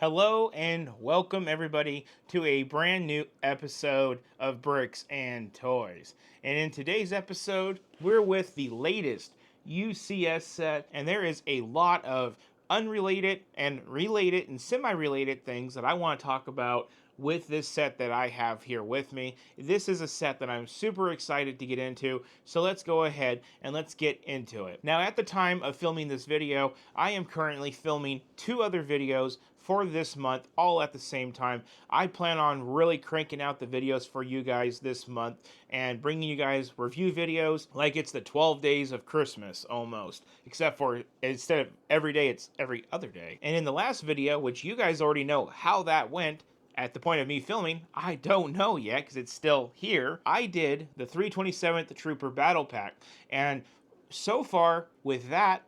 Hello and welcome everybody to a brand new episode of Bricks and Toys. And in today's episode, we're with the latest UCS set, and there is a lot of unrelated and related and semi-related things that I want to talk about with this set that I have here with me. This is a set that I'm super excited to get into, so let's go ahead and let's get into it. Now, at the time of filming this video, I am currently filming two other videos for this month, all at the same time. I plan on really cranking out the videos for you guys this month and bringing you guys review videos like it's the 12 days of Christmas almost, except for instead of every day, it's every other day. And in the last video, which you guys already know how that went, at the point of me filming, I don't know yet because it's still here. I did the 327th Trooper Battle Pack, and so far with that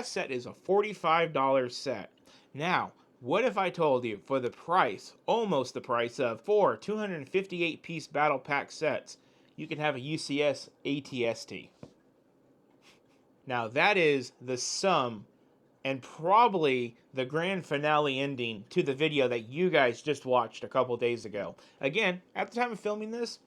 set is a $45 set. Now, what if I told you for the price, almost the price of four 258-piece Battle Pack sets, you can have a UCS ATST? Now that is the sum and probably the grand finale ending to the video that you guys just watched a couple days ago. Again, at the time of filming this,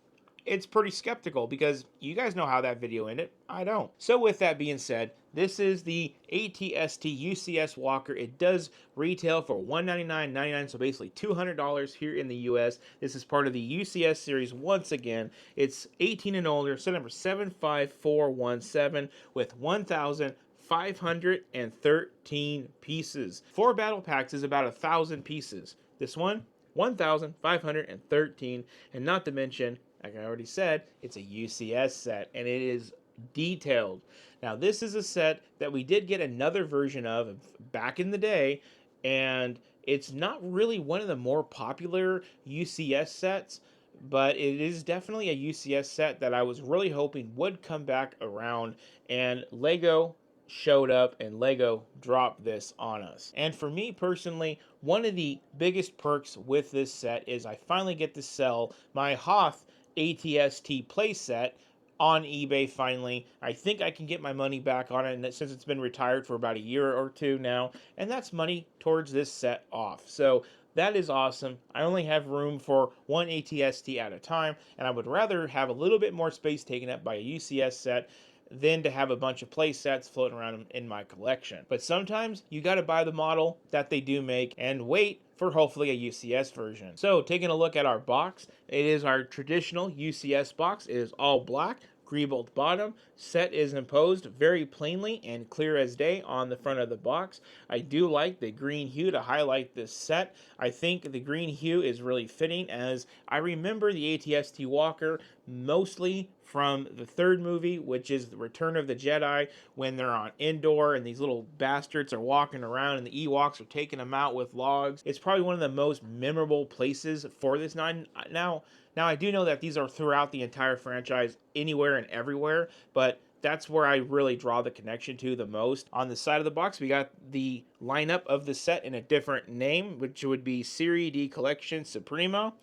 it's pretty skeptical because you guys know how that video ended. I don't. So with that being said, this is the ATST UCS Walker. It does retail for $199.99, so basically $200 here in the US. This is part of the UCS series once again. It's 18 and older, set number 75417 with 1,513 pieces. 4 battle packs is about 1,000 pieces. This one, 1,513, and not to mention, like I already said, it's a UCS set, and it is detailed. Now, this is a set that we did get another version of back in the day, and it's not really one of the more popular UCS sets, but it is definitely a UCS set that I was really hoping would come back around, and Lego showed up and Lego dropped this on us. And for me personally, one of the biggest perks with this set is I finally get to sell my Hoth ATST playset on eBay finally. I think I can get my money back on it, and since it's been retired for about a year or two now, and that's money towards this set off. So that is awesome. I only have room for one ATST at a time, and I would rather have a little bit more space taken up by a UCS set than to have a bunch of play sets floating around in my collection. But sometimes you got to buy the model that they do make and wait for hopefully a UCS version. So taking a look at our box, it is our traditional UCS box. It is all black, Greebolt bottom. Set is imposed very plainly and clear as day on the front of the box. I do like the green hue to highlight this set. I think the green hue is really fitting, as I remember the ATST Walker mostly from the third movie, which is the Return of the Jedi, when they're on Endor and these little bastards are walking around and the Ewoks are taking them out with logs. It's probably one of the most memorable places for this. Now, I do know that these are throughout the entire franchise, anywhere and everywhere, but that's where I really draw the connection to the most. On the side of the box, we got the lineup of the set in a different name, which would be Serie D Collection Supremo.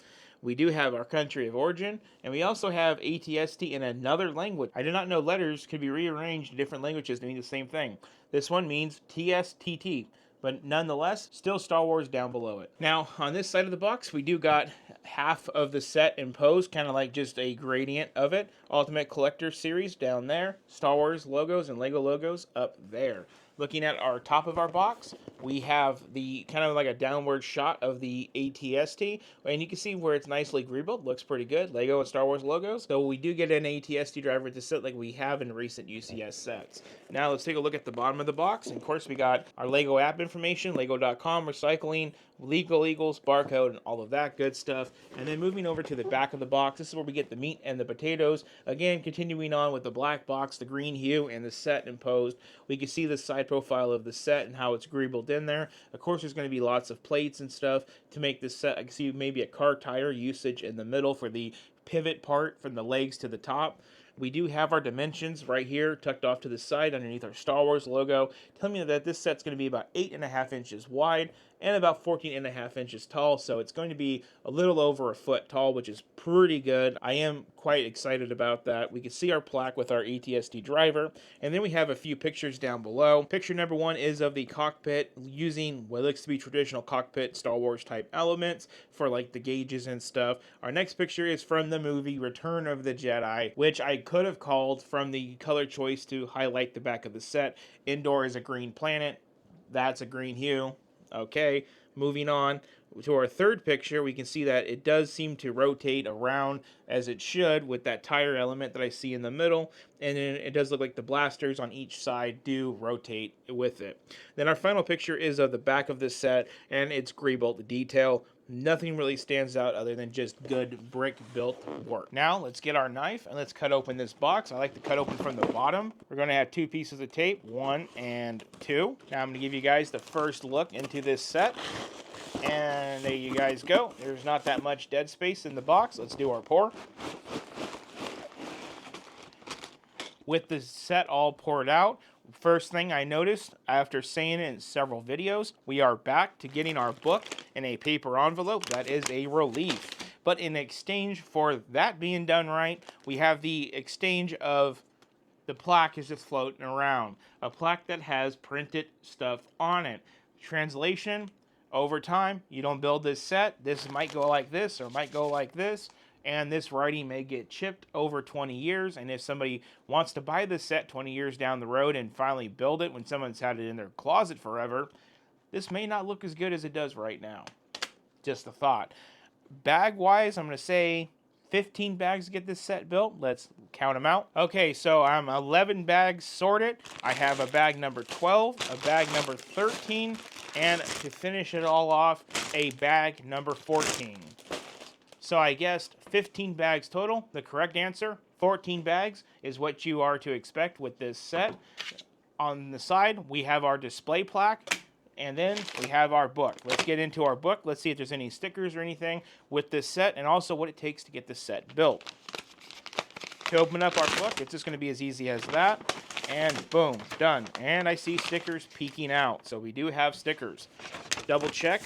We do have our country of origin, and we also have ATST in another language. I did not know letters could be rearranged in different languages to mean the same thing. This one means TSTT, but nonetheless, still Star Wars down below it. Now, on this side of the box, we do got half of the set imposed, kind of like just a gradient of it. Ultimate Collector Series down there, Star Wars logos and Lego logos up there. Looking at our top of our box, we have the kind of like a downward shot of the ATST, and you can see where it's nicely greebled. Looks pretty good. Lego and Star Wars logos. So we do get an ATST driver to sit like we have in recent UCS sets. Now let's take a look at the bottom of the box. And of course, we got our Lego app information, Lego.com, recycling, legal eagles, barcode, and all of that good stuff. And then moving over to the back of the box, this is where we get the meat and the potatoes. Again, continuing on with the black box, the green hue, and the set imposed. We can see the side profile of the set and how it's greebled in there. Of course, there's going to be lots of plates and stuff to make this set. I can see maybe a car tire usage in the middle for the pivot part from the legs to the top. We do have our dimensions right here tucked off to the side underneath our Star Wars logo, telling me that this set's going to be about 8.5 inches wide and about 14.5 inches tall. So it's going to be a little over a foot tall, which is pretty good. I am quite excited about that. We can see our plaque with our ATST driver, and then we have a few pictures down below. Picture number one is of the cockpit using what looks to be traditional cockpit Star Wars type elements for like the gauges and stuff. Our next picture is from the movie Return of the Jedi, which I could have called from the color choice to highlight the back of the set. Indoor is a green planet. That's a green hue. Okay, moving on to our third picture, we can see that it does seem to rotate around as it should with that tire element that I see in the middle, and then it does look like the blasters on each side do rotate with it. Then our final picture is of the back of this set, and it's gray bolt detail. Nothing really stands out other than just good brick built work. Now let's get our knife and let's cut open this box. I like to cut open from the bottom. We're going to have two pieces of tape, 1 and 2. Now I'm going to give you guys the first look into this set. And there you guys go. There's not that much dead space in the box. Let's do our pour. With the set all poured out, first thing I noticed after saying it in several videos, we are back to getting our book in a paper envelope. That is a relief. But in exchange for that being done right, we have the exchange of the plaque is just floating around. A plaque that has printed stuff on it. Translation, over time, you don't build this set, this might go like this or might go like this, and this writing may get chipped over 20 years, and if somebody wants to buy this set 20 years down the road and finally build it when someone's had it in their closet forever, this may not look as good as it does right now. Just a thought. Bag-wise, I'm going to say 15 bags to get this set built. Let's count them out. Okay, so I'm 11 bags sorted. I have a bag number 12, a bag number 13, and to finish it all off, a bag number 14. So I guessed 15 bags total. The correct answer, 14 bags, is what you are to expect with this set. On the side, we have our display plaque, and then we have our book. Let's get into our book. Let's see if there's any stickers or anything with this set, and also what it takes to get the set built. To open up our book, it's just going to be as easy as that. And boom, done. And I see stickers peeking out. So we do have stickers. Double check.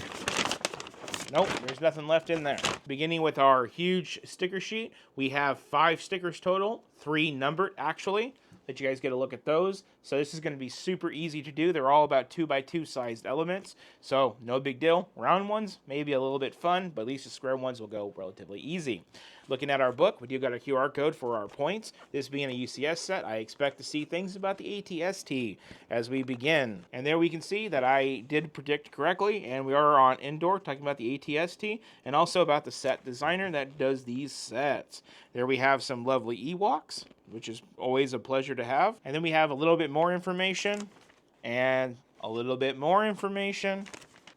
Nope, there's nothing left in there. Beginning with our huge sticker sheet, we have 5 stickers total, 3 numbered actually. Let you guys get a look at those. So this is going to be super easy to do. They're all about 2x2 sized elements. So no big deal. Round ones, maybe a little bit fun, but at least the square ones will go relatively easy. Looking at our book, we do got a QR code for our points. This being a UCS set, I expect to see things about the ATST as we begin. And there we can see that I did predict correctly, and we are on indoor talking about the ATST and also about the set designer that does these sets. There we have some lovely Ewoks, which is always a pleasure to have. And then we have a little bit more information and a little bit more information.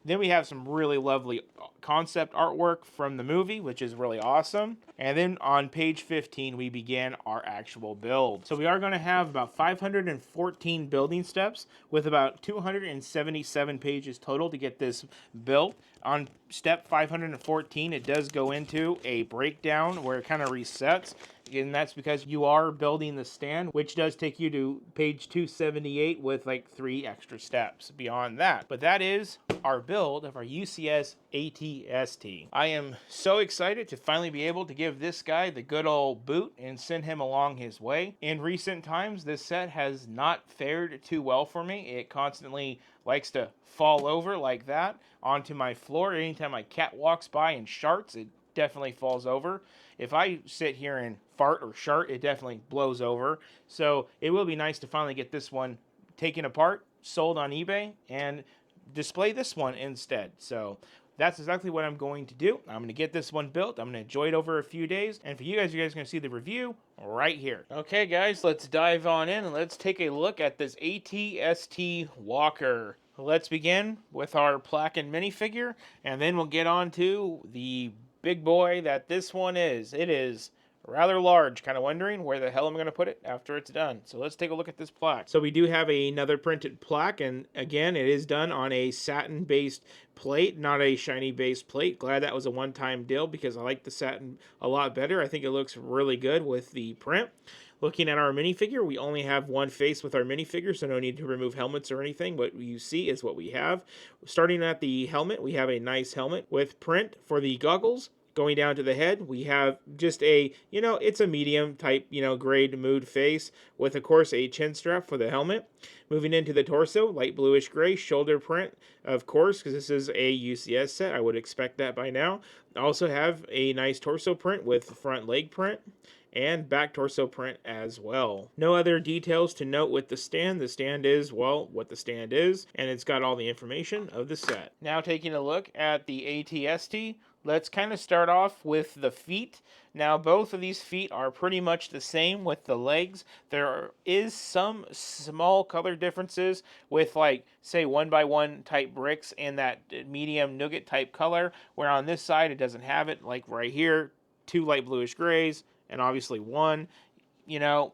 Then we have some really lovely concept artwork from the movie, which is really awesome. And then on page 15, we begin our actual build. So we are going to have about 514 building steps with about 277 pages total to get this built. On step 514, it does go into a breakdown where it kind of resets. And that's because you are building the stand, which does take you to page 278 with like 3 extra steps beyond that. But that is our build of our UCS ATST. I am so excited to finally be able to give this guy the good old boot and send him along his way. In recent times, this set has not fared too well for me. It constantly likes to fall over like that onto my floor. Anytime my cat walks by and sharts, it definitely falls over. If I sit here and fart or shart, it definitely blows over. So it will be nice to finally get this one taken apart, sold on eBay, and display this one instead. So that's exactly what I'm going to do. I'm going to get this one built. I'm going to enjoy it over a few days. And for you guys are going to see the review right here. Okay, guys, let's dive on in and let's take a look at this ATST Walker. Let's begin with our plaque and minifigure, and then we'll get on to the big boy that this one is. It is rather large. Kind of wondering where the hell I'm going to put it after it's done. So let's take a look at this plaque. So we do have another printed plaque, and again, it is done on a satin-based plate, not a shiny-based plate. Glad that was a one-time deal because I like the satin a lot better. I think it looks really good with the print. Looking at our minifigure, we only have one face with our minifigure, so no need to remove helmets or anything. What you see is what we have. Starting at the helmet, we have a nice helmet with print for the goggles. Going down to the head, we have just a, it's a medium type, grade mood face with, of course, a chin strap for the helmet. Moving into the torso, light bluish gray, shoulder print, of course, because this is a UCS set. I would expect that by now. Also have a nice torso print with front leg print and back torso print as well. No other details to note with the stand. The stand is, well, what the stand is, and it's got all the information of the set. Now taking a look at the ATST, let's kind of start off with the feet. Now both of these feet are pretty much the same with the legs. There is some small color differences with, like, say 1x1 type bricks and that medium nougat type color, where on this side it doesn't have it, like right here, 2 light bluish grays and obviously 1,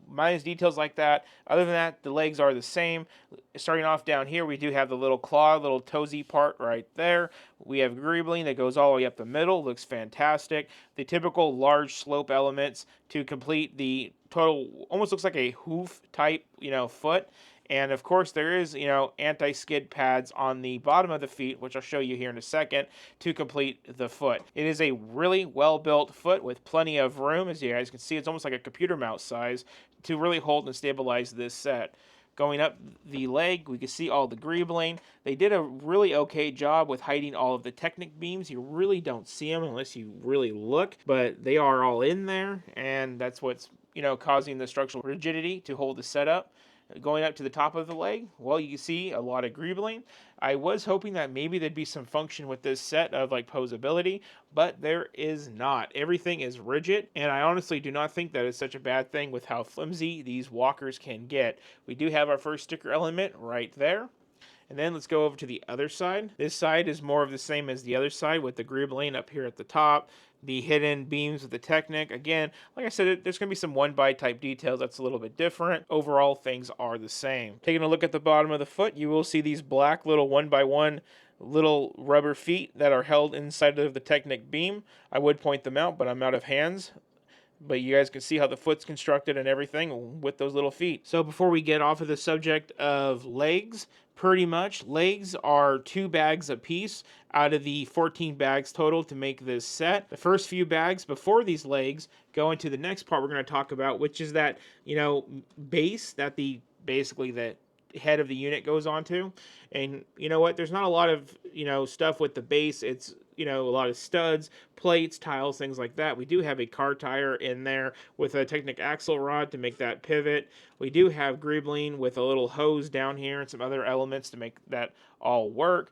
minus details like that. Other than that, the legs are the same. Starting off down here, we do have the little claw, little toesy part right there. We have greebling that goes all the way up the middle. Looks fantastic. The typical large slope elements to complete the total, almost looks like a hoof type, foot. And of course there is, anti-skid pads on the bottom of the feet, which I'll show you here in a second, to complete the foot. It is a really well-built foot with plenty of room. As you guys can see, it's almost like a computer mouse size to really hold and stabilize this set. Going up the leg, we can see all the greebling. They did a really okay job with hiding all of the Technic beams. You really don't see them unless you really look, but they are all in there, and that's what's, causing the structural rigidity to hold the set up. Going up to the top of the leg, well, you can see a lot of greebling. I was hoping that maybe there'd be some function with this set of like posability, but there is not. Everything is rigid, and I honestly do not think that is such a bad thing with how flimsy these walkers can get. We do have our first sticker element right there. And then let's go over to the other side. This side is more of the same as the other side with the greebling up here at the top. The hidden beams with the Technic. Again, like I said, there's going to be some one-by type details that's a little bit different. Overall, things are the same. Taking a look at the bottom of the foot, you will see these black little 1x1 little rubber feet that are held inside of the Technic beam. I would point them out, but I'm out of hands. But you guys can see how the foot's constructed and everything with those little feet. So before we get off of the subject of legs, pretty much legs are 2 bags a piece out of the 14 bags total to make this set. The first few bags before these legs go into the next part we're going to talk about, which is that, base that basically the head of the unit goes onto. And you know what, there's not a lot of stuff with the base. It's a lot of studs, plates, tiles, things like that. We do have a car tire in there with a Technic axle rod to make that pivot. We do have greebling with a little hose down here and some other elements to make that all work.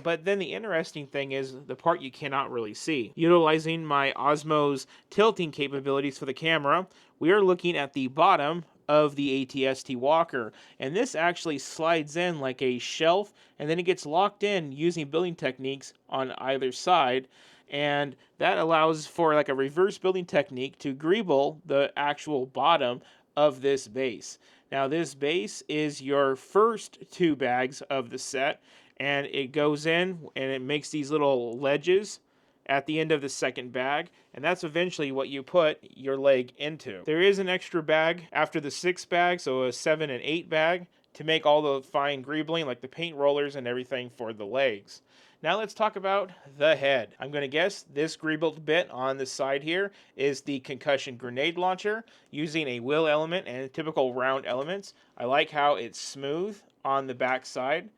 But then the interesting thing is the part you cannot really see. Utilizing my Osmo's tilting capabilities for the camera, we are looking at the bottom of the ATST walker, and this actually slides in like a shelf, and then it gets locked in using building techniques on either side, and that allows for like a reverse building technique to greeble the actual bottom of this base. Now this base is your first 2 bags of the set, and it goes in and it makes these little ledges at the end of the second bag, and that's eventually what you put your leg into. There is an extra bag after the 6th bag, so a 7 and 8 bag, to make all the fine greebling like the paint rollers and everything for the legs. Now let's talk about the head. I'm going to guess this greebled bit on the side here is the concussion grenade launcher using a wheel element and typical round elements. I like how it's smooth on the back side,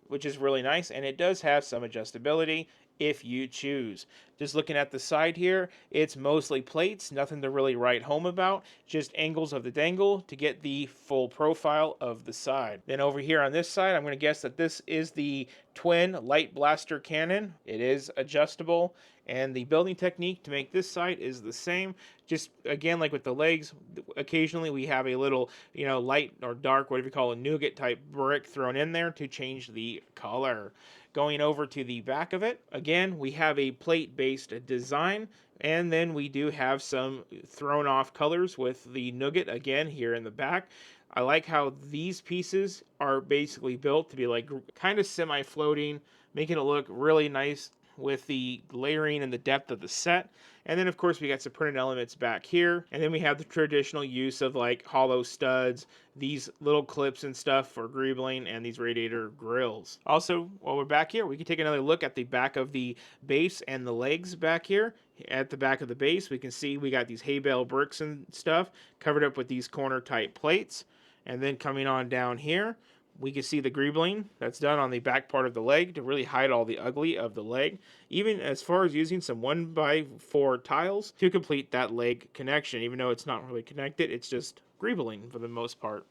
which is really nice, and it does have some adjustability if you choose. Just looking at the side here, it's mostly plates, nothing to really write home about, just angles of the dangle to get the full profile of the side. Then over here on this side, I'm going to guess that this is the twin light blaster cannon. It is adjustable, and the building technique to make this sight is the same. Just again, like with the legs, occasionally we have a little, light or dark, whatever you call a nougat type brick thrown in there to change the color. Going over to the back of it, again, we have a plate-based design, and then we do have some thrown off colors with the nougat again here in the back. I like how these pieces are basically built to be like kind of semi-floating, making it look really nice with the layering and the depth of the set. And then of course we got some printed elements back here. And then we have the traditional use of like hollow studs, these little clips and stuff for greebling, and these radiator grills. Also, while we're back here, we can take another look at the back of the base and the legs back here. At the back of the base, we can see we got these hay bale bricks and stuff covered up with these corner type plates. And then coming on down here, we can see the greebling that's done on the back part of the leg to really hide all the ugly of the leg. Even as far as using some 1x4 tiles to complete that leg connection. Even though it's not really connected, it's just greebling for the most part.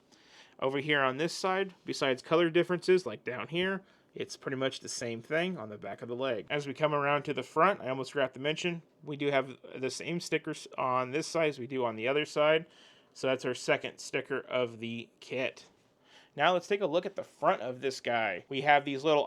Over here on this side, besides color differences like down here, it's pretty much the same thing on the back of the leg. As we come around to the front, I almost forgot to mention, we do have the same stickers on this side as we do on the other side. So that's our second sticker of the kit. Now let's take a look at the front of this guy. We have these little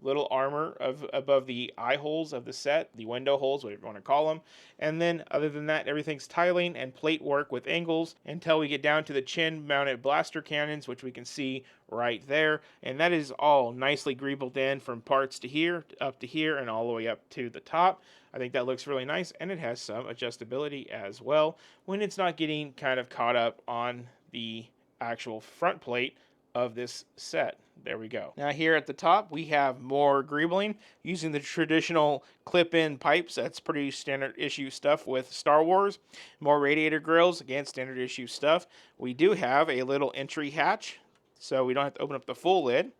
little armor above the eye holes of the set, the window holes, whatever you want to call them. And then other than that, everything's tiling and plate work with angles until we get down to the chin mounted blaster cannons, which we can see right there. And that is all nicely greebled in from parts to here, up to here, and all the way up to the top. I think that looks really nice, and it has some adjustability as well when it's not getting kind of caught up on the actual front plate of this set. There we go. Now here at the top, we have more greebling using the traditional clip-in pipes. That's pretty standard issue stuff with Star Wars. More radiator grills, again, standard issue stuff. We do have a little entry hatch, so we don't have to open up the full lid.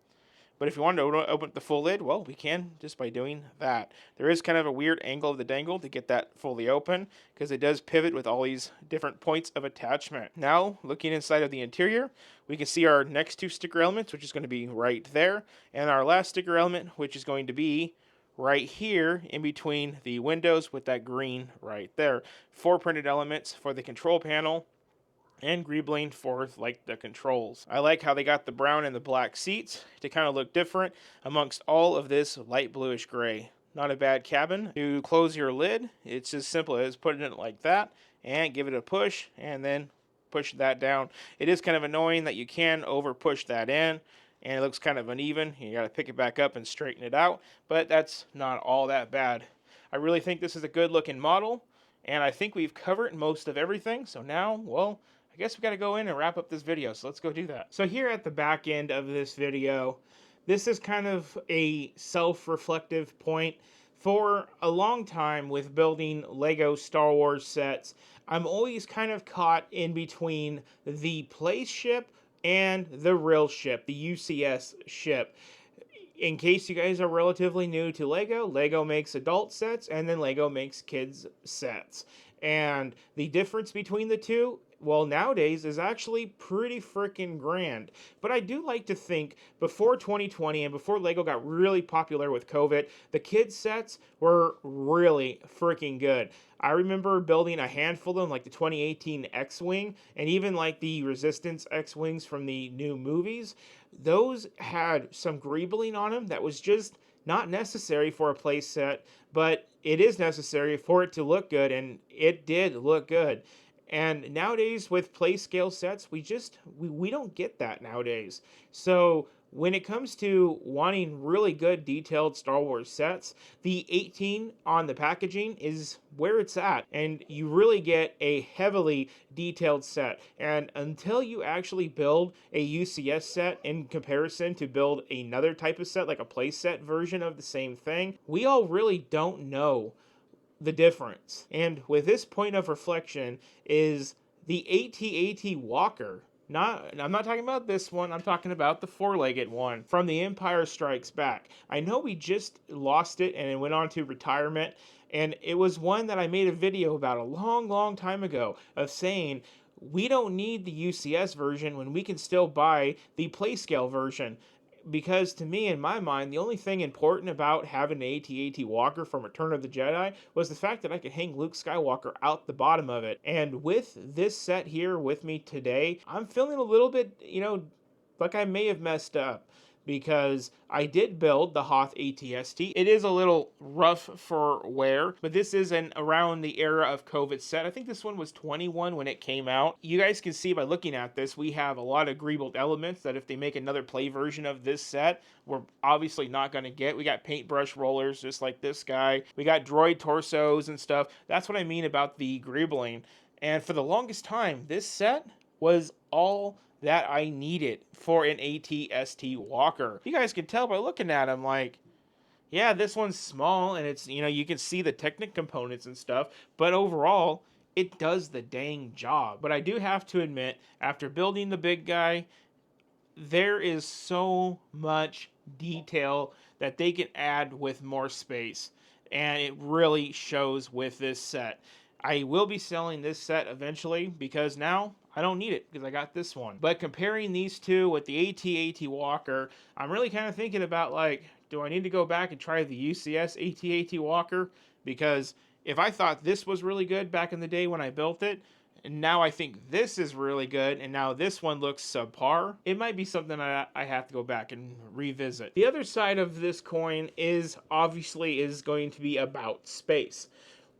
But if you wanted to open up the full lid, well, we can just by doing that. There is kind of a weird angle of the dangle to get that fully open because it does pivot with all these different points of attachment. Now, looking inside of the interior, we can see our next two sticker elements, which is going to be right there, and our last sticker element, which is going to be right here in between the windows with that green right there. 4 printed elements for the control panel and greebling for like the controls. I like how they got the brown and the black seats to kind of look different amongst all of this light bluish gray. Not a bad cabin. To close your lid, it's as simple as putting it like that and give it a push and then push that down. It is kind of annoying that you can over push that in and it looks kind of uneven. You got to pick it back up and straighten it out, but that's not all that bad. I really think this is a good looking model, and I think we've covered most of everything. So now, well, I guess we got to go in and wrap up this video, so let's go do that. So here at the back end of this video, this is kind of a self-reflective point. For a long time with building Lego Star Wars sets, I'm always kind of caught in between the place ship and the real ship, the UCS ship. In case you guys are relatively new to Lego, Lego makes adult sets and then Lego makes kids sets. And the difference between the two, well, nowadays is actually pretty freaking grand. But I do like to think before 2020 and before Lego got really popular with COVID, the kids sets were really freaking good. I remember building a handful of them, like the 2018 X-Wing and even like the Resistance X-Wings from the new movies. Those had some greebling on them that was just not necessary for a play set, but it is necessary for it to look good, and it did look good. And nowadays with play scale sets, we don't get that nowadays. So when it comes to wanting really good detailed Star Wars sets, the 18 on the packaging is where it's at, and you really get a heavily detailed set. And until you actually build a UCS set in comparison to build another type of set, like a play set version of the same thing, we all really don't know the difference. And with this point of reflection is the AT-AT Walker. I'm not talking about this one, I'm talking about the 4-legged one from The Empire Strikes Back. I know we just lost it and it went on to retirement, and it was one that I made a video about a long time ago of saying we don't need the UCS version when we can still buy the Playscale version. because to me, in my mind, the only thing important about having an AT-AT Walker from Return of the Jedi was the fact that I could hang Luke Skywalker out the bottom of it. And with this set here with me today, I'm feeling a little bit, like I may have messed up, because I did build the Hoth ATST. It is a little rough for wear, but this is an around the era of COVID set. I think this one was 21 when it came out. You guys can see by looking at this, we have a lot of greebled elements that if they make another play version of this set, we're obviously not going to get. We got paintbrush rollers just like this guy. We got droid torsos and stuff. That's what I mean about the greebling. And for the longest time, this set was all that I needed for an ATST Walker. You guys can tell by looking at him, like, yeah, this one's small, and it's, you can see the Technic components and stuff, but overall, it does the dang job. But I do have to admit, after building the big guy, there is so much detail that they can add with more space, and it really shows with this set. I will be selling this set eventually because now I don't need it because I got this one. But comparing these two with the AT-AT Walker, I'm really kind of thinking about, like, do I need to go back and try the UCS AT-AT Walker? Because if I thought this was really good back in the day when I built it, and now I think this is really good, and now this one looks subpar, it might be something I have to go back and revisit. The other side of this coin is going to be about space.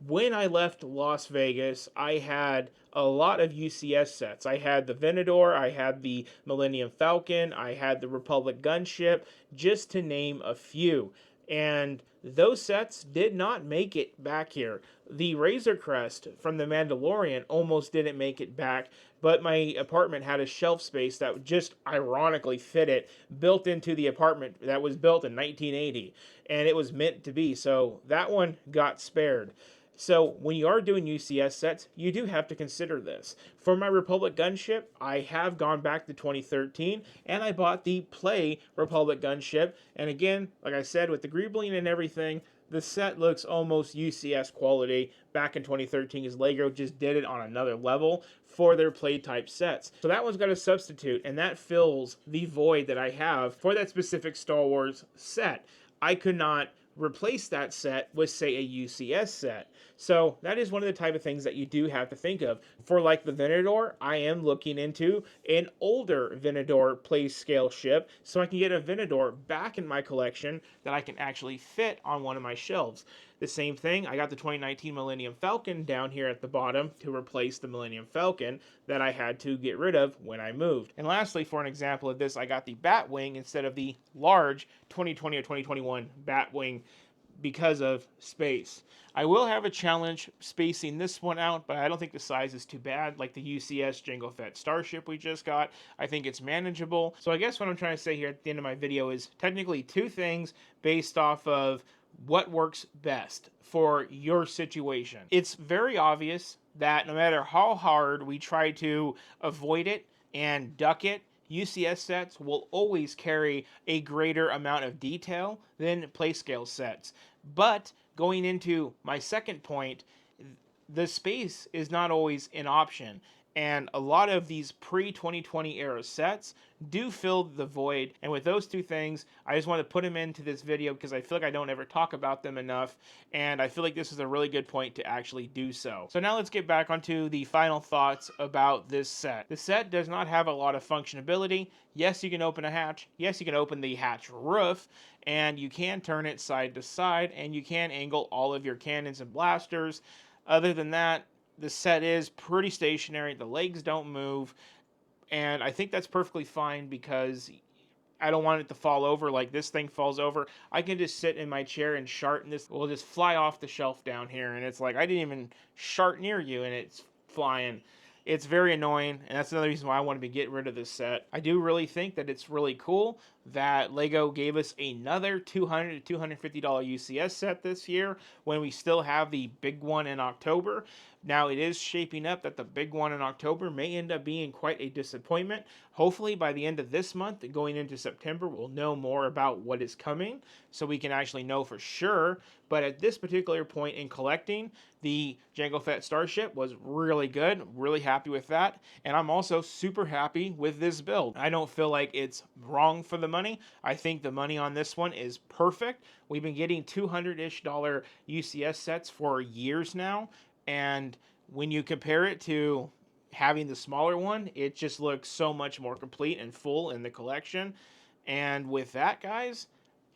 When I left Las Vegas, I had a lot of UCS sets. I had the Venador, I had the Millennium Falcon, I had the Republic Gunship, just to name a few. And those sets did not make it back here. The Razor Crest from The Mandalorian almost didn't make it back, but my apartment had a shelf space that just ironically fit it, built into the apartment that was built in 1980, and it was meant to be, so that one got spared. So when you are doing UCS sets, you do have to consider this. For my Republic Gunship, I have gone back to 2013, and I bought the Play Republic Gunship. And again, like I said, with the greebling and everything, the set looks almost UCS quality back in 2013 because LEGO just did it on another level for their play type sets. So that one's got a substitute, and that fills the void that I have for that specific Star Wars set. I could not replace that set with, say, a UCS set. So that is one of the type of things that you do have to think of. For like the Venador, I am looking into an older Venador play scale ship so I can get a Venador back in my collection that I can actually fit on one of my shelves. The same thing, I got the 2019 Millennium Falcon down here at the bottom to replace the Millennium Falcon that I had to get rid of when I moved. And lastly, for an example of this, I got the Batwing instead of the large 2020 or 2021 Batwing because of space. I will have a challenge spacing this one out, but I don't think the size is too bad, like the UCS Jango Fett Starship we just got. I think it's manageable. So I guess what I'm trying to say here at the end of my video is technically two things based off of what works best for your situation. It's very obvious that no matter how hard we try to avoid it and duck it, UCS sets will always carry a greater amount of detail than playscale sets. But going into my second point, the space is not always an option. And a lot of these pre-2020 era sets do fill the void. And with those two things, I just want to put them into this video because I feel like I don't ever talk about them enough. And I feel like this is a really good point to actually do so. So now let's get back onto the final thoughts about this set. The set does not have a lot of functionality. Yes, you can open a hatch. Yes, you can open the hatch roof. And you can turn it side to side. And you can angle all of your cannons and blasters. Other than that, the set is pretty stationary. The legs don't move. And I think that's perfectly fine because I don't want it to fall over like this thing falls over. I can just sit in my chair and shart and this will just fly off the shelf down here. And it's like, I didn't even shart near you and it's flying. It's very annoying, and that's another reason why I want to be getting rid of this set. I do really think that it's really cool that LEGO gave us another $200 to $250 UCS set this year when we still have the big one in October. Now, it is shaping up that the big one in October may end up being quite a disappointment. Hopefully by the end of this month and going into September, we'll know more about what is coming so we can actually know for sure. But at this particular point in collecting, the Jango Fett Starship was really good. Really happy with that. And I'm also super happy with this build. I don't feel like it's wrong for the money. I think the money on this one is perfect. We've been getting $200-ish UCS sets for years now. And when you compare it to having the smaller one, it just looks so much more complete and full in the collection. And with that, guys,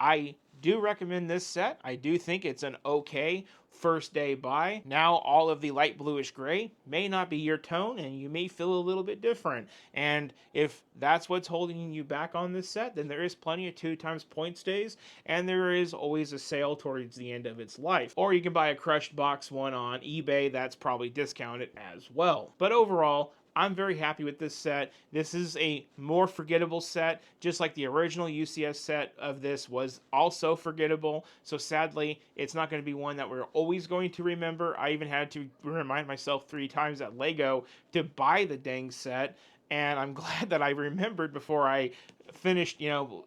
I do recommend this set. I do think it's an okay first day buy. Now, all of the light bluish gray may not be your tone, and you may feel a little bit different. And if that's what's holding you back on this set, then there is plenty of 2x points days, and there is always a sale towards the end of its life. Or you can buy a crushed box one on eBay. That's probably discounted as well. But overall, I'm very happy with this set. This is a more forgettable set, just like the original UCS set of this was also forgettable. So sadly, it's not going to be one that we're always going to remember. I even had to remind myself 3 times at Lego to buy the dang set. And I'm glad that I remembered before I finished,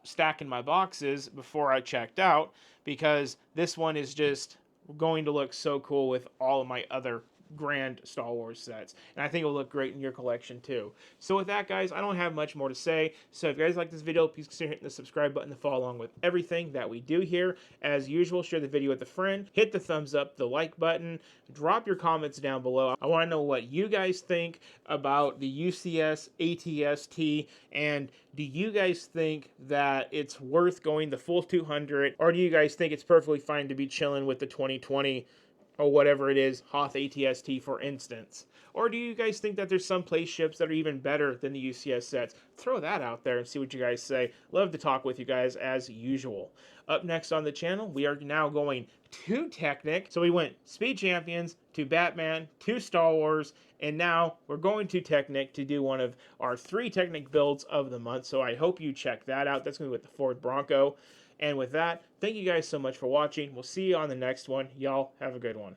stacking my boxes before I checked out, because this one is just going to look so cool with all of my other grand Star Wars sets, and I think it will look great in your collection too. So with that, guys, I don't have much more to say. So if you guys like this video, please consider hitting the subscribe button to follow along with everything that we do here. As usual, share the video with a friend, hit the thumbs up, the like button, drop your comments down below. I want to know what you guys think about the UCS ATST, and do you guys think that it's worth going the full 200, or do you guys think it's perfectly fine to be chilling with the 2020 or whatever it is, Hoth ATST, for instance? Or do you guys think that there's some place ships that are even better than the UCS sets? Throw that out there and see what you guys say. Love to talk with you guys as usual. Up next on the channel, we are now going to Technic. So we went Speed Champions to Batman to Star Wars, and now we're going to Technic to do one of our 3 Technic builds of the month. So I hope you check that out. That's going to be with the Ford Bronco. And with that, thank you guys so much for watching. We'll see you on the next one. Y'all have a good one.